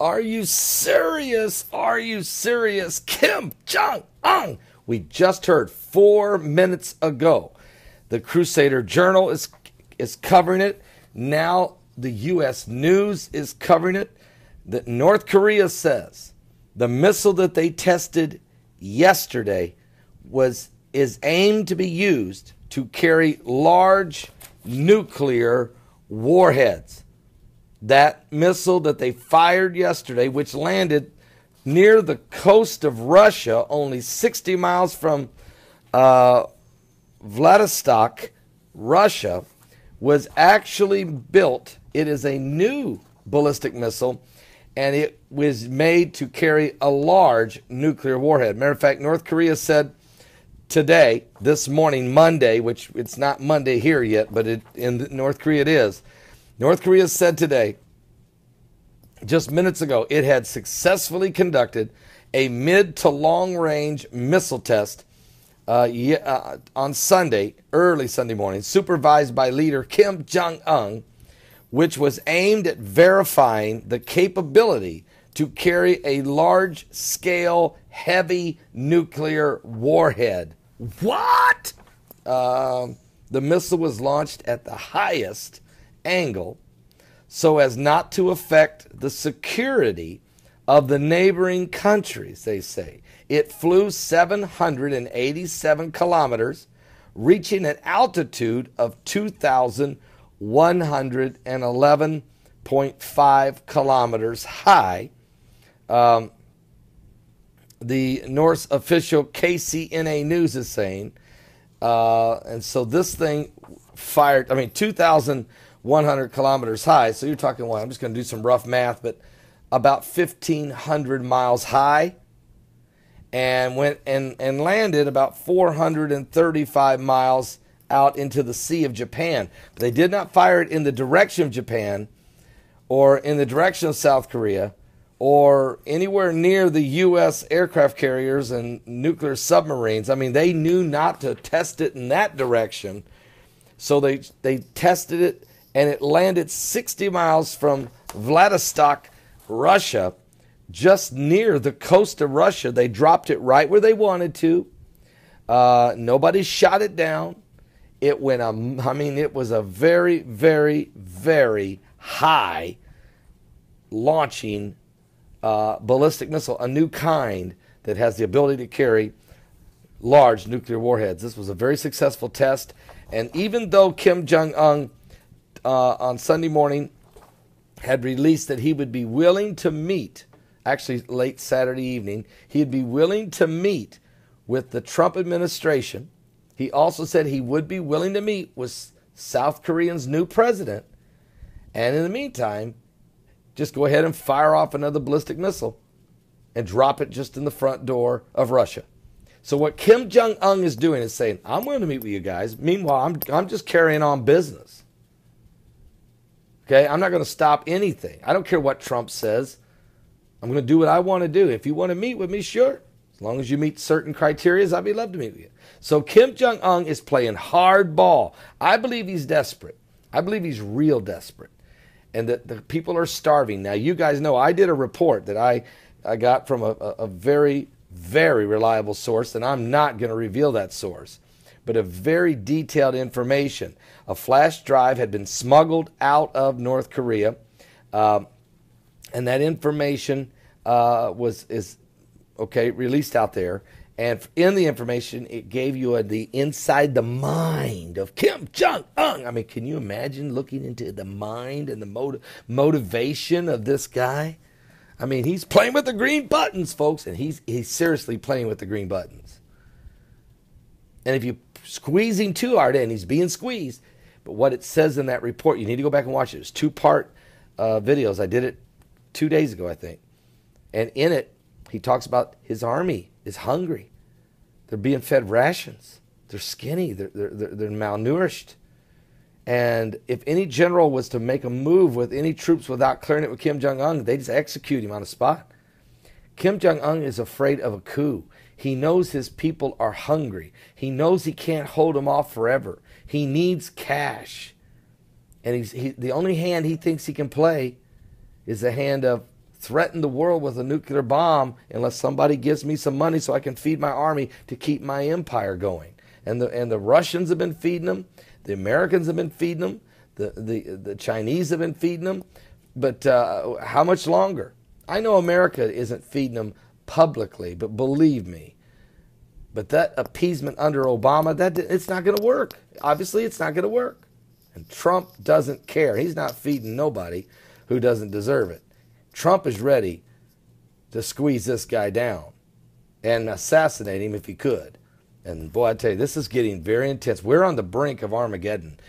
Are you serious? Are you serious? Kim Jong-un. We just heard 4 minutes ago. The Crusader Journal is covering it. Now the U.S. News is covering it. That North Korea says the missile that they tested yesterday is aimed to be used to carry large nuclear warheads. That missile that they fired yesterday, which landed near the coast of Russia, only 60 miles from Vladivostok, Russia, was actually built. It is a new ballistic missile, and it was made to carry a large nuclear warhead. Matter of fact, North Korea said today, this morning, Monday, which it's not Monday here yet, but in North Korea it is. North Korea said today, just minutes ago, it had successfully conducted a mid to long range missile test on Sunday, early Sunday morning, supervised by leader Kim Jong-un, which was aimed at verifying the capability to carry a large-scale, heavy nuclear warhead. What? The missile was launched at the highest angle so as not to affect the security of the neighboring countries, they say. It flew 787 kilometers, reaching an altitude of 2,111.5 kilometers high. The Norse official KCNA News is saying, and so this thing fired, 2,100 kilometers high. So you're talking, well, I'm just going to do some rough math, but about 1,500 miles high, and went and landed about 435 miles out into the Sea of Japan. But they did not fire it in the direction of Japan or in the direction of South Korea or anywhere near the U.S. aircraft carriers and nuclear submarines. They knew not to test it in that direction. So they tested it, and it landed 60 miles from Vladivostok, Russia, just near the coast of Russia. They dropped it right where they wanted to. Nobody shot it down. It went, it was a very, very, very high launching ballistic missile, a new kind that has the ability to carry large nuclear warheads. This was a very successful test. And even though Kim Jong-un on Sunday morning had released that he would be willing to meet, actually late Saturday evening, he'd be willing to meet with the Trump administration. He also said he would be willing to meet with South Korea's new president. And in the meantime, just go ahead and fire off another ballistic missile and drop it just in the front door of Russia. So what Kim Jong-un is doing is saying, I'm going to meet with you guys. Meanwhile, I'm just carrying on business. Okay, I'm not going to stop anything. I don't care what Trump says. I'm going to do what I want to do. If you want to meet with me, sure. As long as you meet certain criteria, I'd be love to meet with you. So Kim Jong-un is playing hardball. I believe he's desperate. I believe he's real desperate. And that the people are starving. Now, you guys know I did a report that I got from a very, very reliable source, and I'm not going to reveal that source, but a very detailed information. A flash drive had been smuggled out of North Korea, and that information is released out there. And in the information, it gave you the inside the mind of Kim Jong-un. Can you imagine looking into the mind and the motivation of this guy? He's playing with the green buttons, folks, and he's seriously playing with the green buttons. And if you squeeze him too hard, and he's being squeezed, but what it says in that report, you need to go back and watch it. It's 2-part videos. I did it 2 days ago, I think. And in it, he talks about his army is hungry. They're being fed rations. They're skinny. They're malnourished. And if any general was to make a move with any troops without clearing it with Kim Jong-un, they just execute him on the spot. Kim Jong-un is afraid of a coup. He knows his people are hungry. He knows he can't hold them off forever. He needs cash. And the only hand he thinks he can play is the hand of threaten the world with a nuclear bomb unless somebody gives me some money so I can feed my army to keep my empire going. And the Russians have been feeding them. The Americans have been feeding them. The Chinese have been feeding them. But how much longer? I know America isn't feeding them publicly, but believe me, but that appeasement under Obama, it's not going to work. Obviously, it's not going to work. And Trump doesn't care. He's not feeding nobody who doesn't deserve it. Trump is ready to squeeze this guy down and assassinate him if he could. And boy, I tell you, this is getting very intense. We're on the brink of Armageddon.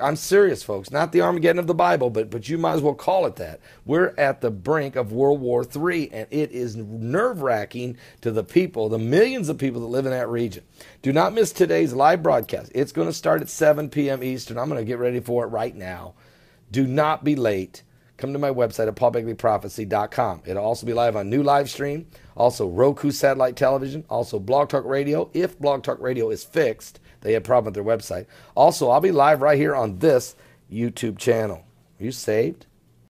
I'm serious, folks. Not the Armageddon of the Bible, but you might as well call it that. We're at the brink of World War III, and it is nerve-wracking to the people, the millions of people that live in that region. Do not miss today's live broadcast. It's going to start at 7 p.m. Eastern. I'm going to get ready for it right now. Do not be late. Come to my website at paulbegleyprophecy.com. It'll also be live on New Live Stream, also Roku satellite television, also Blog Talk Radio. If Blog Talk Radio is fixed, they have a problem with their website. Also, I'll be live right here on this YouTube channel. Are you saved?